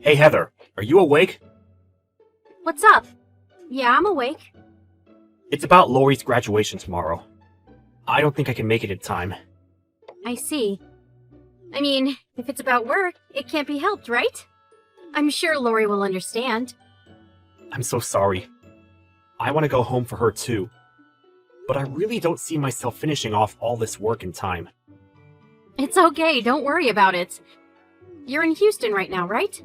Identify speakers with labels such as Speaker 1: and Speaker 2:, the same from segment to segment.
Speaker 1: Hey Heather, are you awake?
Speaker 2: What's up? Yeah, I'm awake.
Speaker 1: It's about Lori's graduation tomorrow. I don't think I can make it in time.
Speaker 2: I see. I mean, if it's about work, it can't be helped, right? I'm sure Lori will understand.
Speaker 1: I'm so sorry. I want to go home for her too. But I really don't see myself finishing off all this work in time.
Speaker 2: It's okay, don't worry about it. You're in Houston right now, right?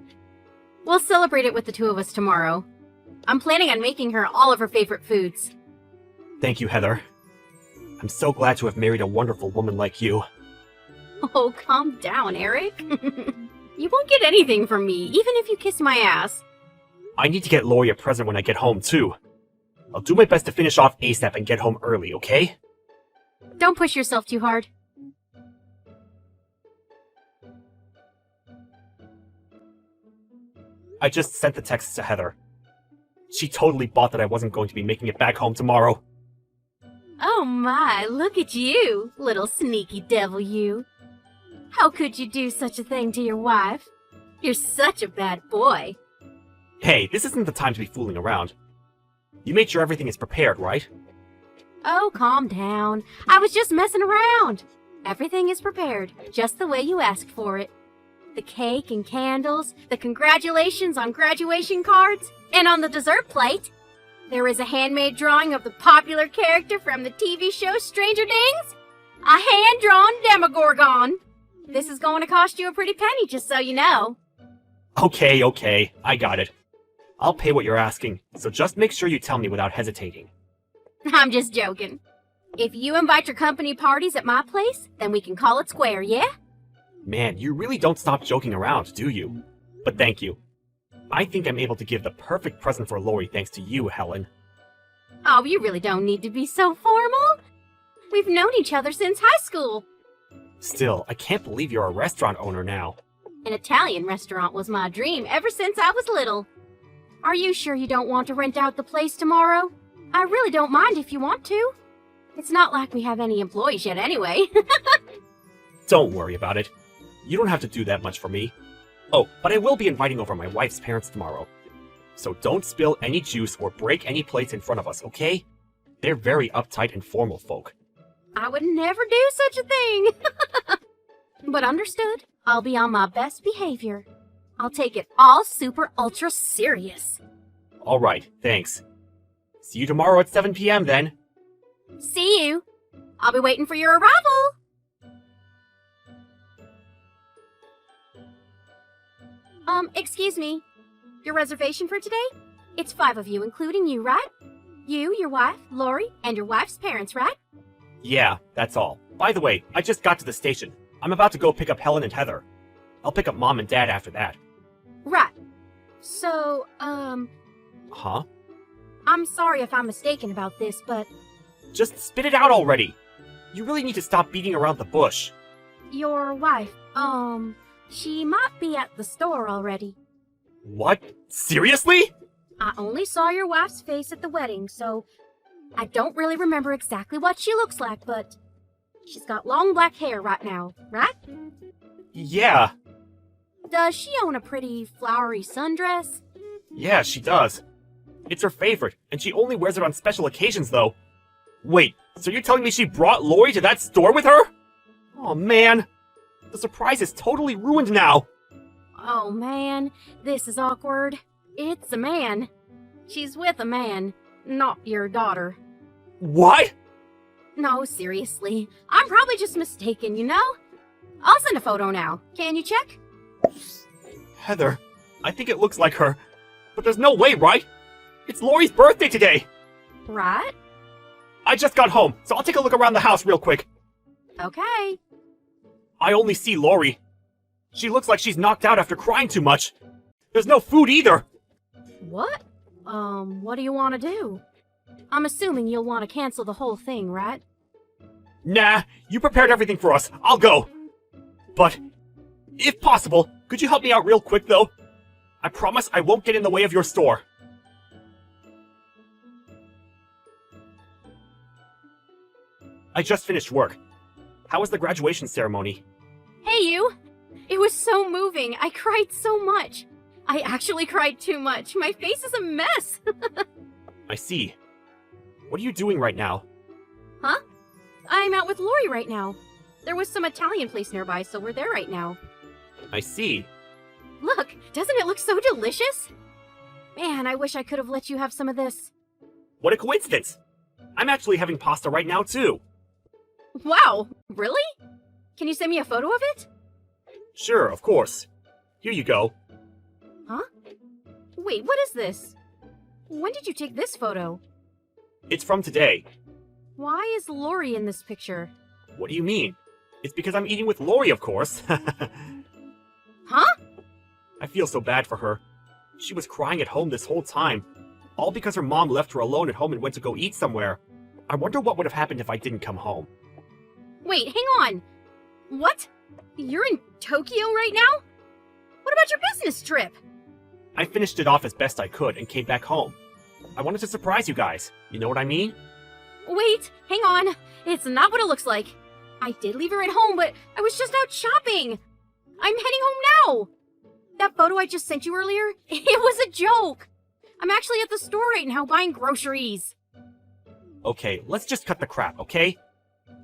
Speaker 2: We'll celebrate it with the two of us tomorrow. I'm planning on making her all of her favorite foods.
Speaker 1: Thank you, Heather. I'm so glad to have married a wonderful woman like you.
Speaker 2: Oh, calm down, Eric. You won't get anything from me, even if you kiss my ass.
Speaker 1: I need to get Lori a present when I get home too. I'll do my best to finish off ASAP and get home early, okay?
Speaker 2: Don't push yourself too hard.
Speaker 1: I just sent the text to Heather. She totally bought that I wasn't going to be making it back home tomorrow.
Speaker 2: Oh my, look at you, little sneaky devil you. How could you do such a thing to your wife? You're such a bad boy.
Speaker 1: Hey, this isn't the time to be fooling around. You made sure everything is prepared, right?
Speaker 2: Oh, calm down. I was just messing around. Everything is prepared, just the way you asked for it. The cake and candles, the congratulations on graduation cards, and on the dessert plate, there is a handmade drawing of the popular character from the TV show Stranger Things. A hand-drawn Demogorgon. This is going to cost you a pretty penny, just so you know.
Speaker 1: Okay, I got it. I'll pay what you're asking, so just make sure you tell me without hesitating.
Speaker 2: I'm just joking. If you invite your company parties at my place, then we can call it square, yeah?
Speaker 1: Man, you really don't stop joking around, do you? But thank you. I think I'm able to give the perfect present for Lori thanks to you, Helen.
Speaker 2: Oh, you really don't need to be so formal. We've known each other since high school.
Speaker 1: Still, I can't believe you're a restaurant owner now.
Speaker 2: An Italian restaurant was my dream ever since I was little. Are you sure you don't want to rent out the place tomorrow? I really don't mind if you want to. It's not like we have any employees yet anyway.
Speaker 1: Don't worry about it. You don't have to do that much for me. Oh, but I will be inviting over my wife's parents tomorrow. So don't spill any juice or break any plates in front of us, okay? They're very uptight and formal folk.
Speaker 2: I would never do such a thing. But understood. I'll be on my best behavior. I'll take it all super ultra serious.
Speaker 1: Alright, thanks. See you tomorrow at 7 p.m. then.
Speaker 2: See you. I'll be waiting for your arrival. Excuse me. Your reservation for today? It's 5 of you, including you, right? You, your wife, Lori, and your wife's parents, right?
Speaker 1: Yeah, that's all. By the way, I just got to the station. I'm about to go pick up Helen and Heather. I'll pick up Mom and Dad after that.
Speaker 2: Right. So,
Speaker 1: Huh?
Speaker 2: I'm sorry if I'm mistaken about this, but
Speaker 1: Just spit it out already! You really need to stop beating around the bush.
Speaker 2: your wife, she might be at the store already.
Speaker 1: What? Seriously?
Speaker 2: I only saw your wife's face at the wedding, so I don't really remember exactly what she looks like, but she's got long black hair right now, right?
Speaker 1: Yeah.
Speaker 2: Does she own a pretty flowery sundress?
Speaker 1: Yeah, she does. It's her favorite, and she only wears it on special occasions, though. Wait, so you're telling me she brought Lori to that store with her? Oh, man. The surprise is totally ruined now.
Speaker 2: Oh man, this is awkward. It's a man. She's with a man, not your daughter.
Speaker 1: What?
Speaker 2: No, seriously. I'm probably just mistaken, you know? I'll send a photo now. Can you check?
Speaker 1: Heather, I think it looks like her. But there's no way, right? It's Lori's birthday today.
Speaker 2: Right?
Speaker 1: I just got home, so I'll take a look around the house real quick.
Speaker 2: Okay.
Speaker 1: I only see Lori. She looks like she's knocked out after crying too much. There's no food either.
Speaker 2: What? What do you want to do? I'm assuming you'll want to cancel the whole thing, right?
Speaker 1: Nah, you prepared everything for us. I'll go. But, if possible, could you help me out real quick, though? I promise I won't get in the way of your store. I just finished work. How was the graduation ceremony?
Speaker 2: Hey, you! It was so moving. I cried so much. I actually cried too much. My face is a mess.
Speaker 1: I see. What are you doing right now?
Speaker 2: Huh? I'm out with Lori right now. There was some Italian place nearby, so we're there right now.
Speaker 1: I see.
Speaker 2: Look, doesn't it look so delicious? Man, I wish I could have let you have some of this.
Speaker 1: What a coincidence! I'm actually having pasta right now, too.
Speaker 2: Wow, really? Can you send me a photo of it?
Speaker 1: Sure, of course. Here you go.
Speaker 2: Huh? Wait, what is this? When did you take this photo?
Speaker 1: It's from today.
Speaker 2: Why is Lori in this picture?
Speaker 1: What do you mean? It's because I'm eating with Lori, of course.
Speaker 2: Huh?
Speaker 1: I feel so bad for her. She was crying at home this whole time, all because her mom left her alone at home and went to go eat somewhere. I wonder what would have happened if I didn't come home.
Speaker 2: Wait, hang on. What? You're in Tokyo right now? What about your business trip?
Speaker 1: I finished it off as best I could and came back home. I wanted to surprise you guys. You know what I mean?
Speaker 2: Wait, hang on. It's not what it looks like. I did leave her at home, but I was just out shopping. I'm heading home now. That photo I just sent you earlier, it was a joke. I'm actually at the store right now buying groceries.
Speaker 1: Okay, let's just cut the crap, okay?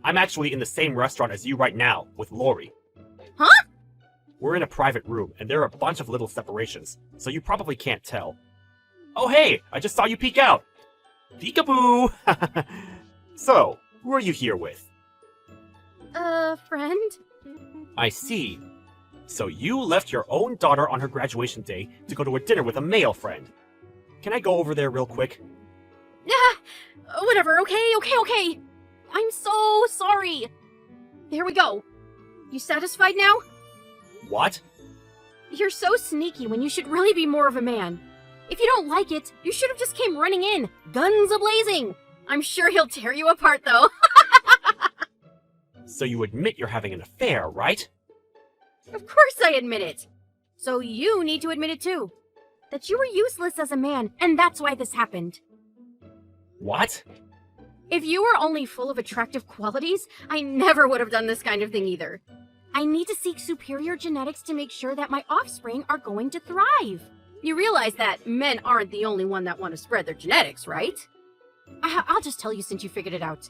Speaker 1: I'm actually in the same restaurant as you right now, with Lori.
Speaker 2: Huh?
Speaker 1: We're in a private room, and there are a bunch of little separations, so you probably can't tell. Oh hey, I just saw you peek out! Peekaboo! So, who are you here with?
Speaker 2: Friend?
Speaker 1: I see. So you left your own daughter on her graduation day to go to a dinner with a male friend. Can I go over there real quick?
Speaker 2: Whatever, okay. I'm so sorry. There we go. You satisfied now?
Speaker 1: What?
Speaker 2: You're so sneaky when you should really be more of a man. If you don't like it, you should have just came running in, guns a-blazing. I'm sure he'll tear you apart, though.
Speaker 1: So you admit you're having an affair, right?
Speaker 2: Of course I admit it. So you need to admit it too. That you were useless as a man, and that's why this happened.
Speaker 1: What?
Speaker 2: If you were only full of attractive qualities, I never would have done this kind of thing either. I need to seek superior genetics to make sure that my offspring are going to thrive. You realize that men aren't the only one that want to spread their genetics, right? I'll just tell you since you figured it out.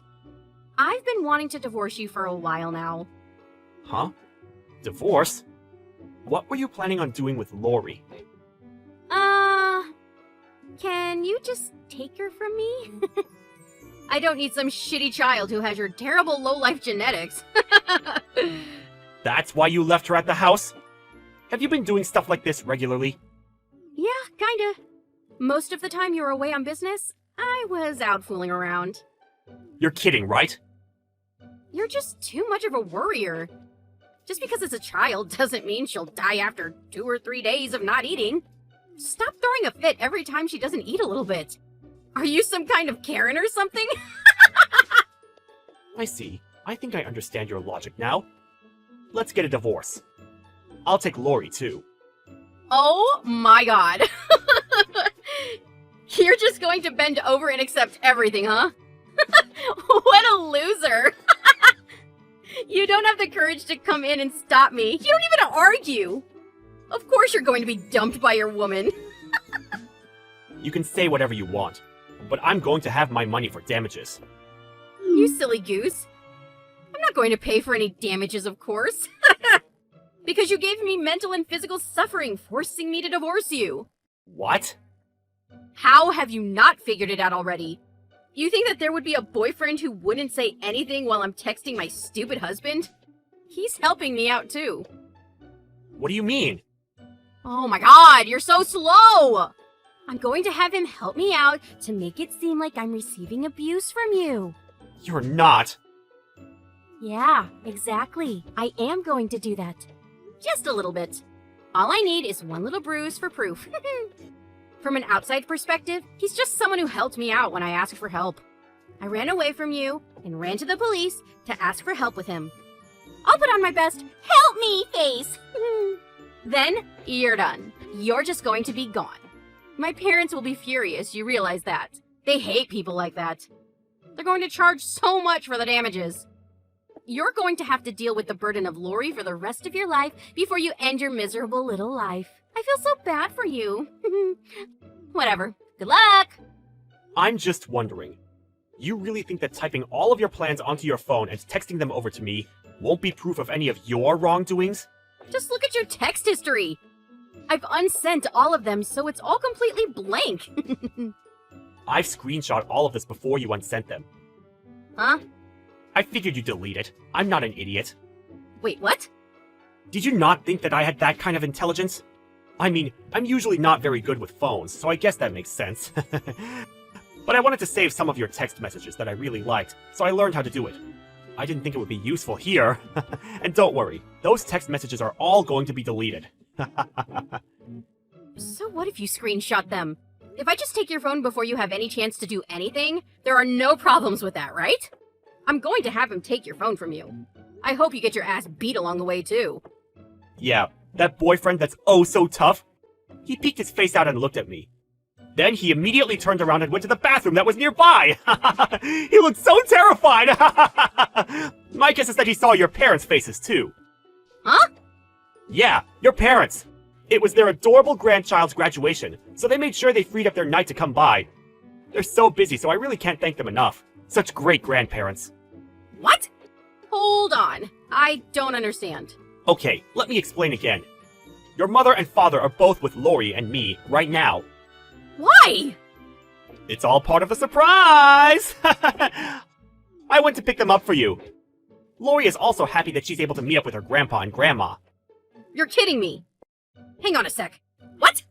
Speaker 2: I've been wanting to divorce you for a while now.
Speaker 1: Huh? Divorce? What were you planning on doing with Lori?
Speaker 2: Can you just take her from me? I don't need some shitty child who has your terrible low-life genetics.
Speaker 1: That's why you left her at the house? Have you been doing stuff like this regularly?
Speaker 2: Yeah, kinda. Most of the time you were away on business, I was out fooling around.
Speaker 1: You're kidding, right?
Speaker 2: You're just too much of a worrier. Just because it's a child doesn't mean she'll die after 2 or 3 days of not eating. Stop throwing a fit every time she doesn't eat a little bit. Are you some kind of Karen or something?
Speaker 1: I see. I think I understand your logic now. Let's get a divorce. I'll take Lori, too.
Speaker 2: Oh my god. You're just going to bend over and accept everything, huh? What a loser. You don't have the courage to come in and stop me. You don't even argue. Of course you're going to be dumped by your woman.
Speaker 1: You can say whatever you want, but I'm going to have my money for damages.
Speaker 2: You silly goose. I'm not going to pay for any damages, of course. Because you gave me mental and physical suffering, forcing me to divorce you.
Speaker 1: What?
Speaker 2: How have you not figured it out already? You think that there would be a boyfriend who wouldn't say anything while I'm texting my stupid husband? He's helping me out too.
Speaker 1: What do you mean?
Speaker 2: Oh my god, you're so slow! I'm going to have him help me out to make it seem like I'm receiving abuse from you.
Speaker 1: You're not.
Speaker 2: Yeah, exactly. I am going to do that. Just a little bit. All I need is one little bruise for proof. From an outside perspective, he's just someone who helped me out when I asked for help. I ran away from you and ran to the police to ask for help with him. I'll put on my best help me face. Then you're done. You're just going to be gone. My parents will be furious, you realize that. They hate people like that. They're going to charge so much for the damages. You're going to have to deal with the burden of Lori for the rest of your life before you end your miserable little life. I feel so bad for you. Whatever. Good luck!
Speaker 1: I'm just wondering, you really think that typing all of your plans onto your phone and texting them over to me won't be proof of any of your wrongdoings?
Speaker 2: Just look at your text history. I've unsent all of them, so it's all completely blank.
Speaker 1: I've screenshot all of this before you unsent them.
Speaker 2: Huh?
Speaker 1: I figured you'd delete it. I'm not an idiot.
Speaker 2: Wait, what?
Speaker 1: Did you not think that I had that kind of intelligence? I mean, I'm usually not very good with phones, so I guess that makes sense. But I wanted to save some of your text messages that I really liked, so I learned how to do it. I didn't think it would be useful here. And don't worry, those text messages are all going to be deleted.
Speaker 2: So what if you screenshot them? If I just take your phone before you have any chance to do anything, there are no problems with that, right? I'm going to have him take your phone from you. I hope you get your ass beat along the way, too.
Speaker 1: Yeah, that boyfriend that's oh so tough. He peeked his face out and looked at me. Then he immediately turned around and went to the bathroom that was nearby. He looked so terrified. My guess is that he saw your parents' faces too.
Speaker 2: Huh?
Speaker 1: Yeah, your parents. It was their adorable grandchild's graduation, so they made sure they freed up their night to come by. They're so busy, so I really can't thank them enough. Such great grandparents.
Speaker 2: What? Hold on. I don't understand.
Speaker 1: Okay, let me explain again. Your mother and father are both with Lori and me right now.
Speaker 2: Why?
Speaker 1: It's all part of the surprise! I went to pick them up for you. Lori is also happy that she's able to meet up with her grandpa and grandma.
Speaker 2: You're kidding me. Hang on a sec. What?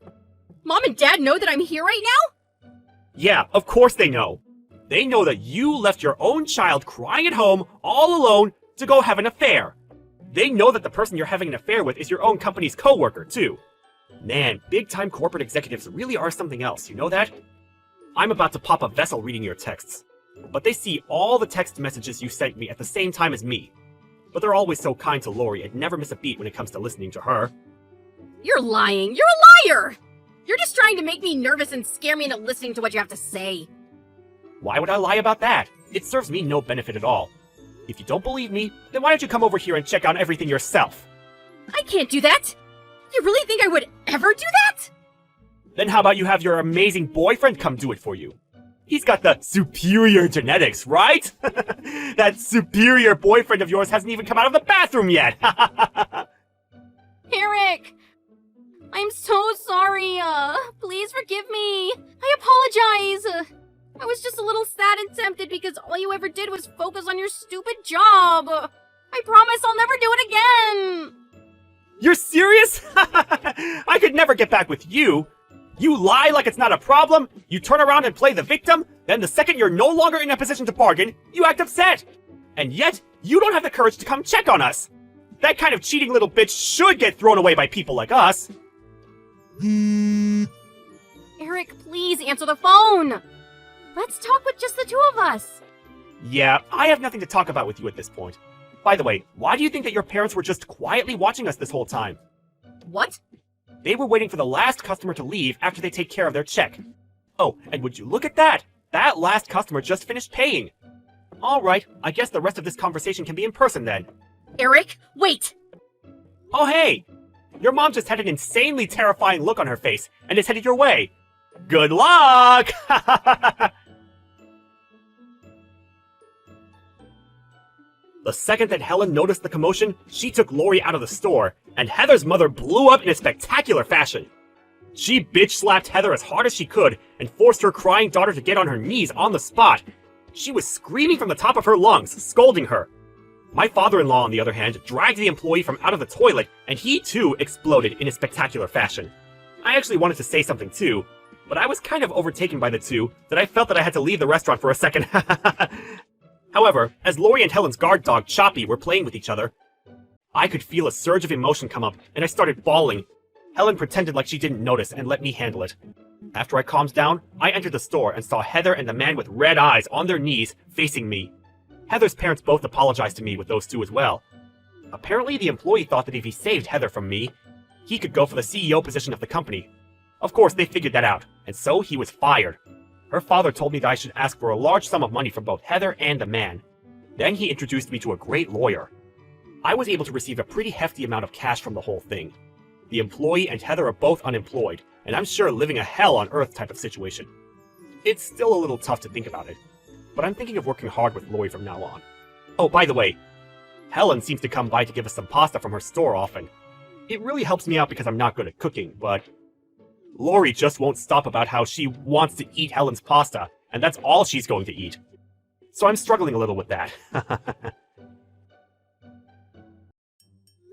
Speaker 2: Mom and Dad know that I'm here right now?
Speaker 1: Yeah, of course they know. They know that you left your own child crying at home, all alone, to go have an affair. They know that the person you're having an affair with is your own company's coworker, too. Man, big-time corporate executives really are something else, you know that? I'm about to pop a vessel reading your texts. But they see all the text messages you sent me at the same time as me. But they're always so kind to Lori and never miss a beat when it comes to listening to her.
Speaker 2: You're lying. You're a liar! You're just trying to make me nervous and scare me into listening to what you have to say.
Speaker 1: Why would I lie about that? It serves me no benefit at all. If you don't believe me, then why don't you come over here and check out everything yourself?
Speaker 2: I can't do that! You really think I would ever do that?
Speaker 1: Then how about you have your amazing boyfriend come do it for you? He's got the superior genetics, right? That superior boyfriend of yours hasn't even come out of the bathroom yet!
Speaker 2: Eric! I'm so sorry. Please forgive me. I apologize. I was just a little sad and tempted because all you ever did was focus on your stupid job. I promise I'll never do it again.
Speaker 1: You're serious? I could never get back with you. You lie like it's not a problem, you turn around and play the victim, then the second you're no longer in a position to bargain, you act upset. And yet, you don't have the courage to come check on us. That kind of cheating little bitch should get thrown away by people like us.
Speaker 2: Eric, please answer the phone. Let's talk with just the two of us.
Speaker 1: Yeah, I have nothing to talk about with you at this point. By the way, why do you think that your parents were just quietly watching us this whole time?
Speaker 2: What?
Speaker 1: They were waiting for the last customer to leave after they take care of their check. Oh, and would you look at that? That last customer just finished paying. Alright, I guess the rest of this conversation can be in person then.
Speaker 2: Eric, wait!
Speaker 1: Oh hey! Your mom just had an insanely terrifying look on her face and is headed your way. Good luck! The second that Helen noticed the commotion, she took Lori out of the store, and Heather's mother blew up in a spectacular fashion. She bitch-slapped Heather as hard as she could and forced her crying daughter to get on her knees on the spot. She was screaming from the top of her lungs, scolding her. My father-in-law, on the other hand, dragged the employee from out of the toilet, and he too exploded in a spectacular fashion. I actually wanted to say something too, but I was kind of overtaken by the two that I felt that I had to leave the restaurant for a second. However, as Lori and Helen's guard dog, Choppy, were playing with each other, I could feel a surge of emotion come up, and I started bawling. Helen pretended like she didn't notice and let me handle it. After I calmed down, I entered the store and saw Heather and the man with red eyes on their knees, facing me. Heather's parents both apologized to me with those two as well. Apparently, the employee thought that if he saved Heather from me, he could go for the CEO position of the company. Of course, they figured that out, and so he was fired. Her father told me that I should ask for a large sum of money from both Heather and the man. Then he introduced me to a great lawyer. I was able to receive a pretty hefty amount of cash from the whole thing. The employee and Heather are both unemployed, and I'm sure living a hell on earth type of situation. It's still a little tough to think about it, but I'm thinking of working hard with Lori from now on. Oh, by the way, Helen seems to come by to give us some pasta from her store often. It really helps me out because I'm not good at cooking, but Lori just won't stop about how she wants to eat Helen's pasta, and that's all she's going to eat. So I'm struggling a little with that.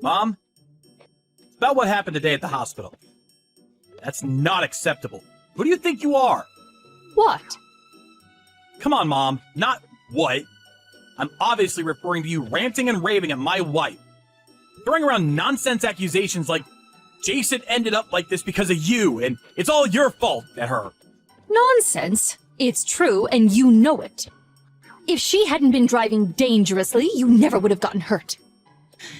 Speaker 3: Mom? It's about what happened today at the hospital. That's not acceptable. Who do you think you are?
Speaker 4: What?
Speaker 3: Come on, Mom. Not what. I'm obviously referring to you ranting and raving at my wife. Throwing around nonsense accusations like Jason ended up like this because of you, and it's all your fault at her.
Speaker 4: Nonsense. It's true, and you know it. If she hadn't been driving dangerously, you never would have gotten hurt.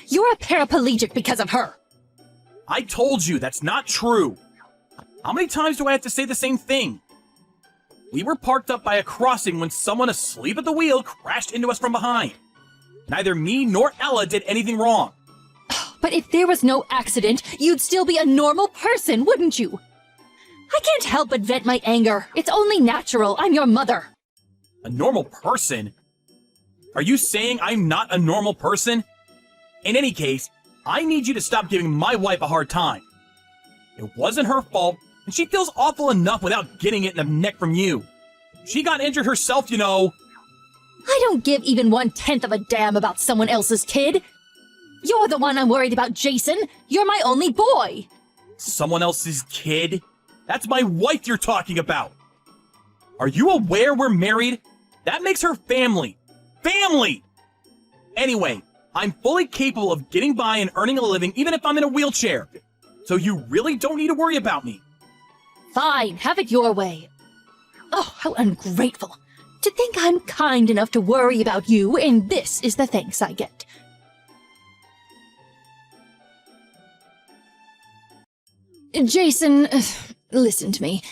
Speaker 4: You're a paraplegic because of her.
Speaker 3: I told you that's not true. How many times do I have to say the same thing? We were parked up by a crossing when someone asleep at the wheel crashed into us from behind. Neither me nor Ella did anything wrong.
Speaker 4: But if there was no accident, you'd still be a normal person, wouldn't you? I can't help but vent my anger. It's only natural. I'm your mother.
Speaker 3: A normal person? Are you saying I'm not a normal person? In any case, I need you to stop giving my wife a hard time. It wasn't her fault, and she feels awful enough without getting it in the neck from you. She got injured herself, you know.
Speaker 4: I don't give even 1/10 of a damn about someone else's kid. You're the one I'm worried about, Jason. You're my only boy.
Speaker 3: Someone else's kid? That's my wife you're talking about. Are you aware we're married? That makes her family. Family! Anyway, I'm fully capable of getting by and earning a living even if I'm in a wheelchair. So you really don't need to worry about me.
Speaker 4: Fine, have it your way. Oh, how ungrateful. To think I'm kind enough to worry about you, and this is the thanks I get. Jason, listen to me.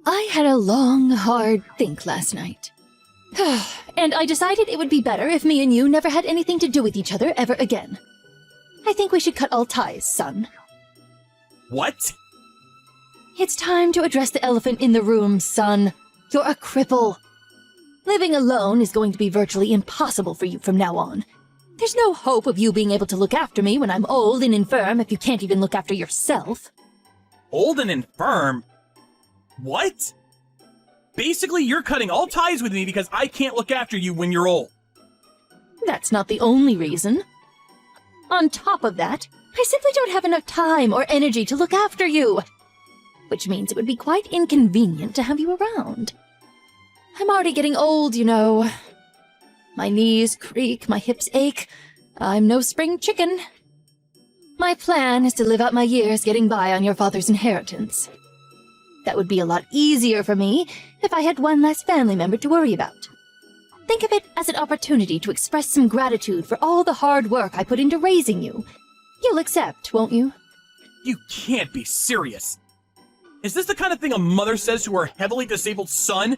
Speaker 4: I had a long, hard think last night. And I decided it would be better if me and you never had anything to do with each other ever again. I think we should cut all ties, son.
Speaker 3: What?
Speaker 4: It's time to address the elephant in the room, son. You're a cripple. Living alone is going to be virtually impossible for you from now on. There's no hope of you being able to look after me when I'm old and infirm if you can't even look after yourself.
Speaker 3: Old and infirm? What? Basically, you're cutting all ties with me because I can't look after you when you're old.
Speaker 4: That's not the only reason. On top of that, I simply don't have enough time or energy to look after you. Which means it would be quite inconvenient to have you around. I'm already getting old, you know. My knees creak, my hips ache. I'm no spring chicken. My plan is to live out my years getting by on your father's inheritance. That would be a lot easier for me if I had one less family member to worry about. Think of it as an opportunity to express some gratitude for all the hard work I put into raising you. You'll accept, won't you?
Speaker 3: You can't be serious. Is this the kind of thing a mother says to her heavily disabled son?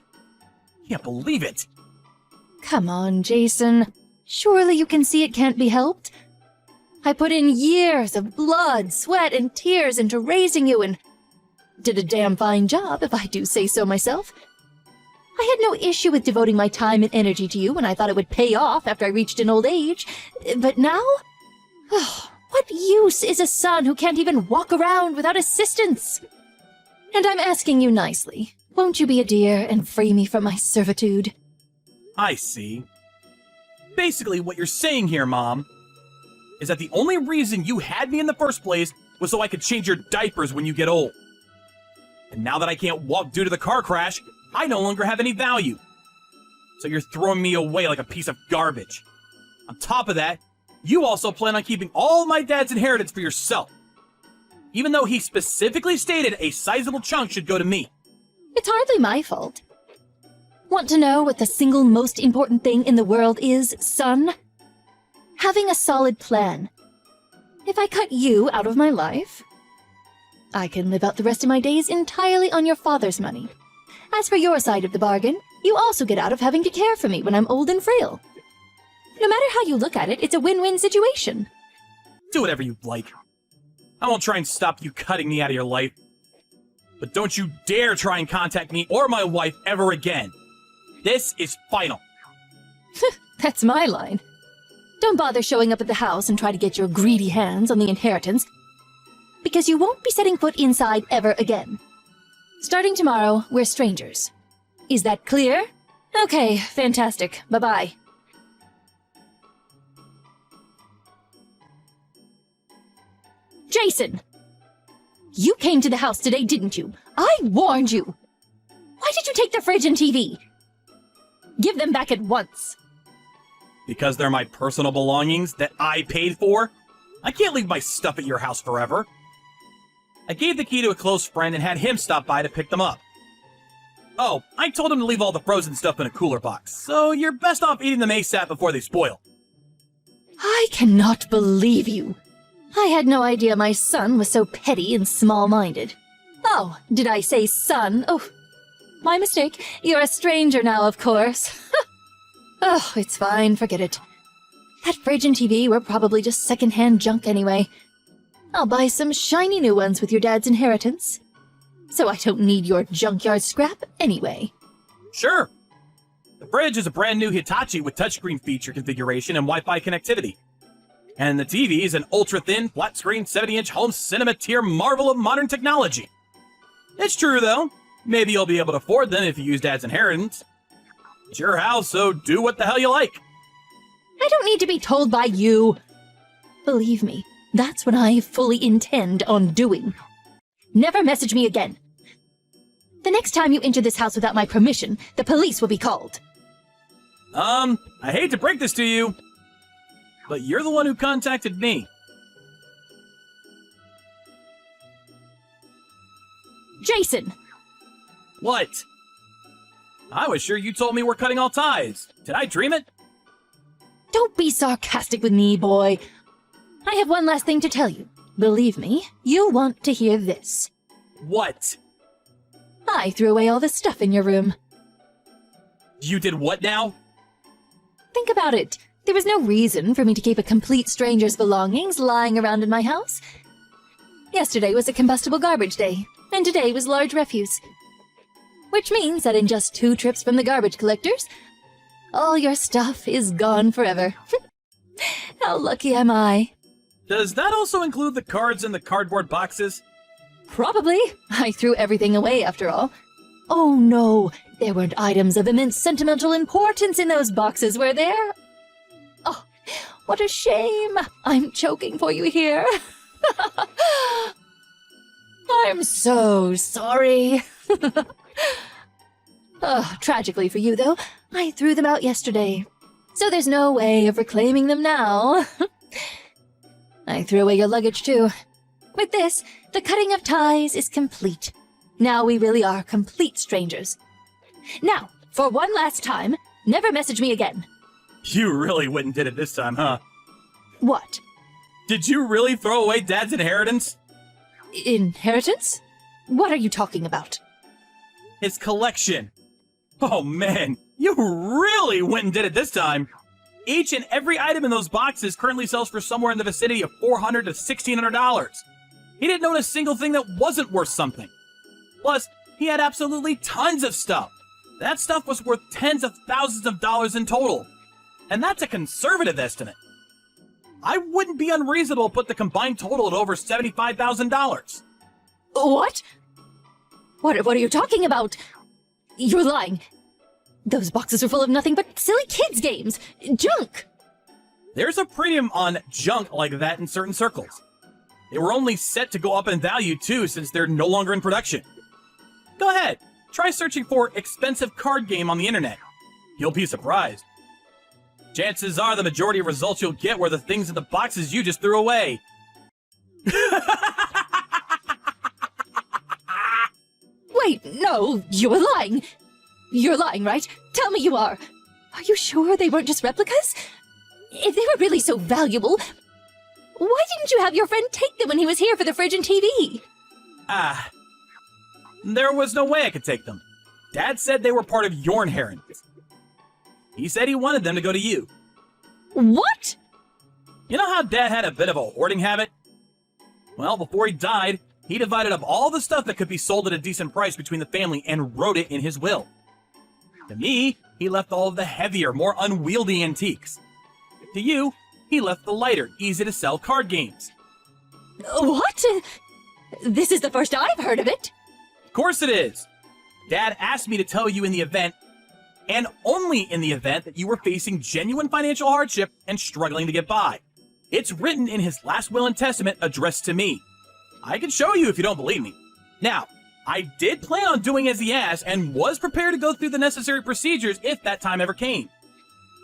Speaker 3: Can't believe it.
Speaker 4: Come on, Jason. Surely you can see it can't be helped. I put in years of blood, sweat, and tears into raising you and did a damn fine job, if I do say so myself. I had no issue with devoting my time and energy to you when I thought it would pay off after I reached an old age. But now? Oh, what use is a son who can't even walk around without assistance? And I'm asking you nicely. Won't you be a dear and free me from my servitude?
Speaker 3: I see. Basically, what you're saying here, Mom, is that the only reason you had me in the first place was so I could change your diapers when you get old. And now that I can't walk due to the car crash, I no longer have any value. So you're throwing me away like a piece of garbage. On top of that, you also plan on keeping all my dad's inheritance for yourself. Even though he specifically stated a sizable chunk should go to me.
Speaker 4: It's hardly my fault. Want to know what the single most important thing in the world is, son? Having a solid plan. If I cut you out of my life, I can live out the rest of my days entirely on your father's money. As for your side of the bargain, you also get out of having to care for me when I'm old and frail. No matter how you look at it, it's a win-win situation.
Speaker 3: Do whatever you like. I won't try and stop you cutting me out of your life. But don't you dare try and contact me or my wife ever again. This is final.
Speaker 4: That's my line. Don't bother showing up at the house and try to get your greedy hands on the inheritance, because you won't be setting foot inside ever again. Starting tomorrow, we're strangers. Is that clear? Okay, fantastic. Bye-bye. Jason! You came to the house today, didn't you? I warned you! Why did you take the fridge and TV? Give them back at once.
Speaker 3: Because they're my personal belongings that I paid for? I can't leave my stuff at your house forever. I gave the key to a close friend and had him stop by to pick them up. Oh, I told him to leave all the frozen stuff in a cooler box, so you're best off eating them ASAP before they spoil.
Speaker 4: I cannot believe you. I had no idea my son was so petty and small-minded. Oh, did I say son? Oh, my mistake. You're a stranger now, of course. Oh, it's fine, forget it. That fridge and TV were probably just second-hand junk anyway. I'll buy some shiny new ones with your dad's inheritance. So I don't need your junkyard scrap anyway.
Speaker 3: Sure. The fridge is a brand new Hitachi with touchscreen feature configuration and Wi-Fi connectivity. And the TV is an ultra-thin, flat-screen, 70-inch home cinema tier marvel of modern technology. It's true, though. Maybe you'll be able to afford them if you use Dad's inheritance. It's your house, so do what the hell you like.
Speaker 4: I don't need to be told by you. Believe me, that's what I fully intend on doing. Never message me again. The next time you enter this house without my permission, the police will be called.
Speaker 3: I hate to break this to you, but you're the one who contacted me.
Speaker 4: Jason!
Speaker 3: What? I was sure you told me we're cutting all ties. Did I dream it?
Speaker 4: Don't be sarcastic with me, boy. I have one last thing to tell you. Believe me, you'll want to hear this.
Speaker 3: What?
Speaker 4: I threw away all the stuff in your room.
Speaker 3: You did what now?
Speaker 4: Think about it. There was no reason for me to keep a complete stranger's belongings lying around in my house. Yesterday was a combustible garbage day, and today was large refuse. Which means that in just 2 trips from the garbage collectors, all your stuff is gone forever. How lucky am I?
Speaker 3: Does that also include the cards in the cardboard boxes?
Speaker 4: Probably. I threw everything away after all. Oh no, there weren't items of immense sentimental importance in those boxes, were there? Oh, what a shame. I'm choking for you here. I'm so sorry. Oh, tragically for you, though, I threw them out yesterday. So there's no way of reclaiming them now. I threw away your luggage, too. With this, the cutting of ties is complete. Now we really are complete strangers. Now, for one last time, never message me again.
Speaker 3: You really went and did it this time, huh?
Speaker 4: What?
Speaker 3: Did you really throw away Dad's inheritance?
Speaker 4: Inheritance? What are you talking about?
Speaker 3: His collection. Oh man, you really went and did it this time. Each and every item in those boxes currently sells for somewhere in the vicinity of $400 to $1,600. He didn't own a single thing that wasn't worth something. Plus, he had absolutely tons of stuff. That stuff was worth tens of thousands of dollars in total. And that's a conservative estimate. I wouldn't be unreasonable to put the combined total at over $75,000.
Speaker 4: What? What are you talking about? You're lying. Those boxes are full of nothing but silly kids' games. Junk!
Speaker 3: There's a premium on junk like that in certain circles. They were only set to go up in value too, since they're no longer in production. Go ahead, try searching for expensive card game on the internet. You'll be surprised. Chances are the majority of results you'll get were the things in the boxes you just threw away.
Speaker 4: Wait, no, you were lying. You're lying, right? Tell me you are. Are you sure they weren't just replicas? If they were really so valuable, why didn't you have your friend take them when he was here for the fridge and TV?
Speaker 3: There was no way I could take them. Dad said they were part of your inheritance. He said he wanted them to go to you.
Speaker 4: What?
Speaker 3: You know how Dad had a bit of a hoarding habit? Well, before he died, he divided up all the stuff that could be sold at a decent price between the family and wrote it in his will. To me, he left all of the heavier, more unwieldy antiques. To you, he left the lighter, easy-to-sell card games.
Speaker 4: What? This is the first I've heard of it.
Speaker 3: Of course it is. Dad asked me to tell you in the event, and only in the event, that you were facing genuine financial hardship and struggling to get by. It's written in his last will and testament addressed to me. I can show you if you don't believe me. Now, I did plan on doing as he asked and was prepared to go through the necessary procedures if that time ever came.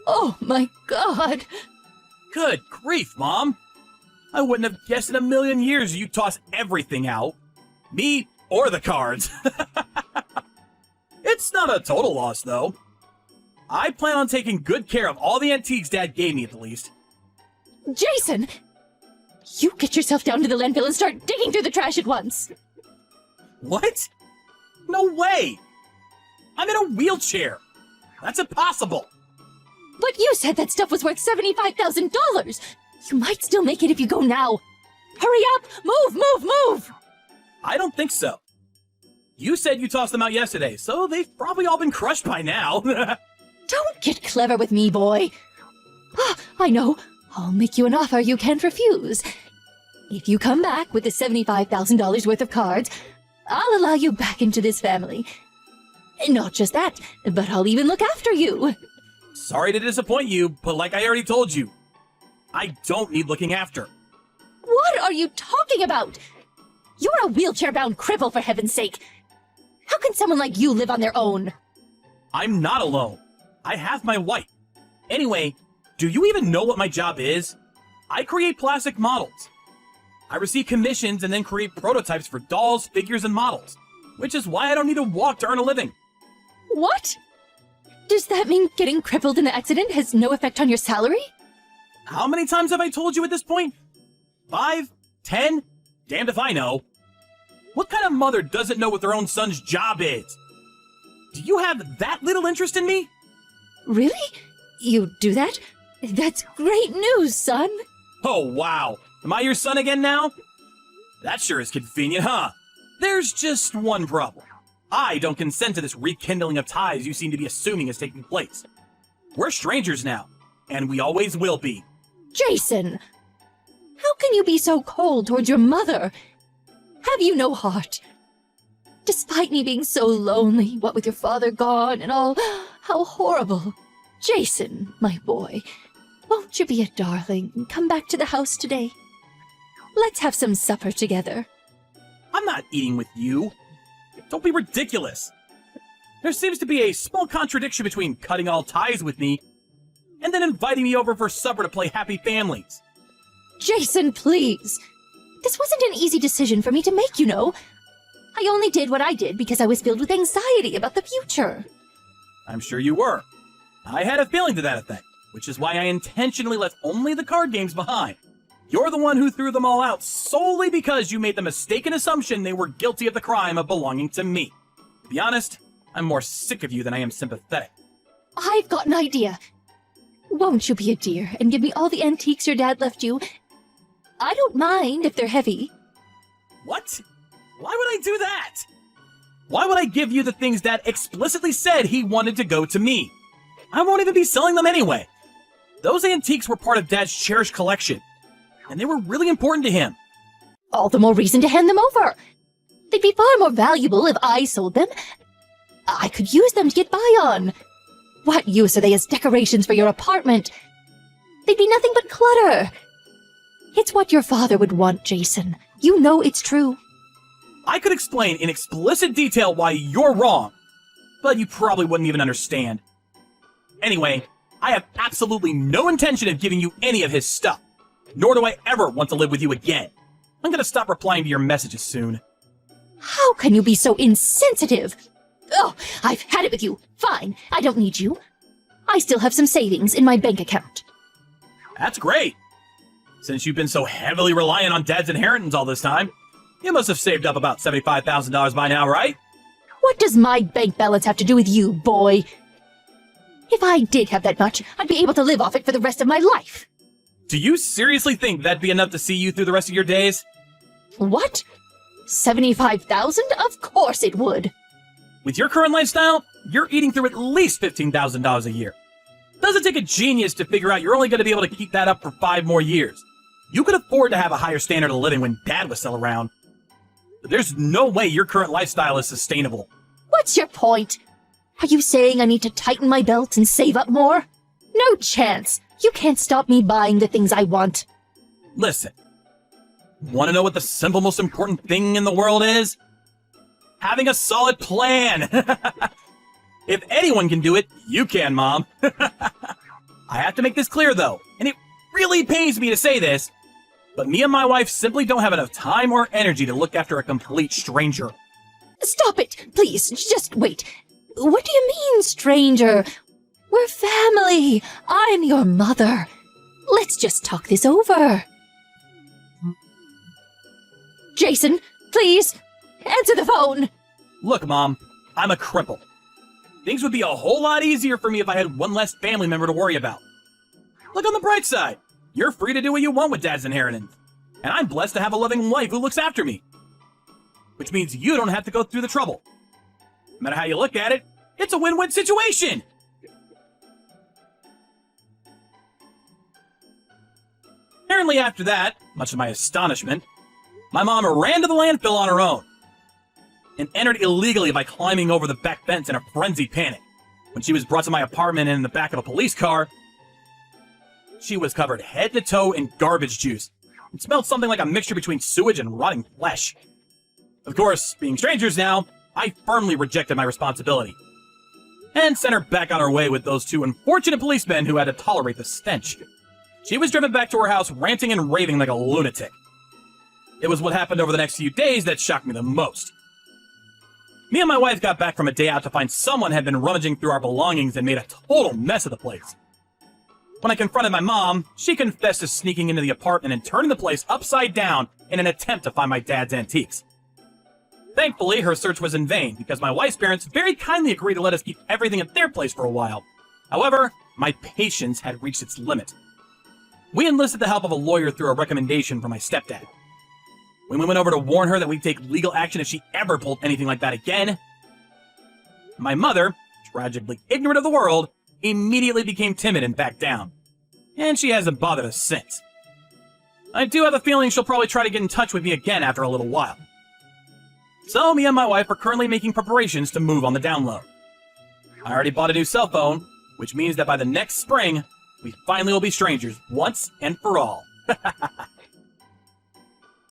Speaker 4: Oh my God.
Speaker 3: Good grief, Mom. I wouldn't have guessed in a million years you'd toss everything out. Me or the cards. It's not a total loss, though. I plan on taking good care of all the antiques Dad gave me, at the least.
Speaker 4: Jason! You get yourself down to the landfill and start digging through the trash at once.
Speaker 3: What? No way! I'm in a wheelchair. That's impossible.
Speaker 4: But you said that stuff was worth $75,000. You might still make it if you go now. Hurry up! Move!
Speaker 3: I don't think so. You said you tossed them out yesterday, so they've probably all been crushed by now.
Speaker 4: Don't get clever with me, boy. Ah, I know. I'll make you an offer you can't refuse. If you come back with the $75,000 worth of cards, I'll allow you back into this family. Not just that, but I'll even look after you.
Speaker 3: Sorry to disappoint you, but like I already told you, I don't need looking after.
Speaker 4: What are you talking about? You're a wheelchair-bound cripple, for heaven's sake. How can someone like you live on their own?
Speaker 3: I'm not alone. I have my wife. Anyway, do you even know what my job is? I create plastic models. I receive commissions and then create prototypes for dolls, figures, and models, which is why I don't need to walk to earn a living.
Speaker 4: What? Does that mean getting crippled in an accident has no effect on your salary?
Speaker 3: How many times have I told you at this point? 5? 10? Damned if I know. What kind of mother doesn't know what their own son's job is? Do you have that little interest in me?
Speaker 4: Really? You do that? That's great news, son.
Speaker 3: Oh, wow. Am I your son again now? That sure is convenient, huh? There's just one problem. I don't consent to this rekindling of ties you seem to be assuming is taking place. We're strangers now, and we always will be.
Speaker 4: Jason! How can you be so cold towards your mother? Have you no heart? Despite me being so lonely, what with your father gone and all, how horrible. Jason, my boy, won't you be a darling and come back to the house today? Let's have some supper together.
Speaker 3: I'm not eating with you. Don't be ridiculous. There seems to be a small contradiction between cutting all ties with me and then inviting me over for supper to play Happy Families.
Speaker 4: Jason, please. This wasn't an easy decision for me to make, you know. I only did what I did because I was filled with anxiety about the future.
Speaker 3: I'm sure you were. I had a feeling to that effect, which is why I intentionally left only the card games behind. You're the one who threw them all out solely because you made the mistaken assumption they were guilty of the crime of belonging to me. To be honest, I'm more sick of you than I am sympathetic.
Speaker 4: I've got an idea. Won't you be a dear and give me all the antiques your dad left you? I don't mind if they're heavy.
Speaker 3: What? Why would I do that? Why would I give you the things Dad explicitly said he wanted to go to me? I won't even be selling them anyway. Those antiques were part of Dad's cherished collection, and they were really important to him.
Speaker 4: All the more reason to hand them over. They'd be far more valuable if I sold them. I could use them to get by on. What use are they as decorations for your apartment? They'd be nothing but clutter. It's what your father would want, Jason. You know it's true.
Speaker 3: I could explain in explicit detail why you're wrong, but you probably wouldn't even understand. Anyway, I have absolutely no intention of giving you any of his stuff, nor do I ever want to live with you again. I'm gonna stop replying to your messages soon.
Speaker 4: How can you be so insensitive? Oh, I've had it with you. Fine, I don't need you. I still have some savings in my bank account.
Speaker 3: That's great. Since you've been so heavily reliant on Dad's inheritance all this time, you must have saved up about $75,000 by now, right?
Speaker 4: What does my bank balance have to do with you, boy? If I did have that much, I'd be able to live off it for the rest of my life.
Speaker 3: Do you seriously think that'd be enough to see you through the rest of your days?
Speaker 4: What? 75,000? Of course it would.
Speaker 3: With your current lifestyle, you're eating through at least $15,000 a year. Doesn't take a genius to figure out you're only going to be able to keep that up for 5 more years. You could afford to have a higher standard of living when Dad was still around. But there's no way your current lifestyle is sustainable.
Speaker 4: What's your point? Are you saying I need to tighten my belt and save up more? No chance. You can't stop me buying the things I want.
Speaker 3: Listen. Want to know what the simple, most important thing in the world is? Having a solid plan. If anyone can do it, you can, Mom. I have to make this clear, though, and it really pains me to say this, but me and my wife simply don't have enough time or energy to look after a complete stranger.
Speaker 4: Stop it, please. Just wait. What do you mean, stranger? We're family. I'm your mother. Let's just talk this over. Jason, please, answer the phone.
Speaker 3: Look, Mom, I'm a cripple. Things would be a whole lot easier for me if I had one less family member to worry about. Look on the bright side. You're free to do what you want with Dad's inheritance. And I'm blessed to have a loving wife who looks after me. Which means you don't have to go through the trouble. No matter how you look at it, it's a win-win situation. Apparently after that, much to my astonishment, my mom ran to the landfill on her own and entered illegally by climbing over the back fence in a frenzied panic. When she was brought to my apartment in the back of a police car, she was covered head to toe in garbage juice. It smelled something like a mixture between sewage and rotting flesh. Of course, being strangers now, I firmly rejected my responsibility and sent her back on her way with those 2 unfortunate policemen who had to tolerate the stench. She was driven back to her house ranting and raving like a lunatic. It was what happened over the next few days that shocked me the most. Me and my wife got back from a day out to find someone had been rummaging through our belongings and made a total mess of the place. When I confronted my mom, she confessed to sneaking into the apartment and turning the place upside down in an attempt to find my dad's antiques. Thankfully, her search was in vain because my wife's parents very kindly agreed to let us keep everything at their place for a while. However, my patience had reached its limit. We enlisted the help of a lawyer through a recommendation from my stepdad. When we went over to warn her that we'd take legal action if she ever pulled anything like that again, my mother, tragically ignorant of the world, immediately became timid and backed down. And she hasn't bothered us since. I do have a feeling she'll probably try to get in touch with me again after a little while. So me and my wife are currently making preparations to move on the down low. I already bought a new cell phone, which means that by the next spring, we finally will be strangers once and for all.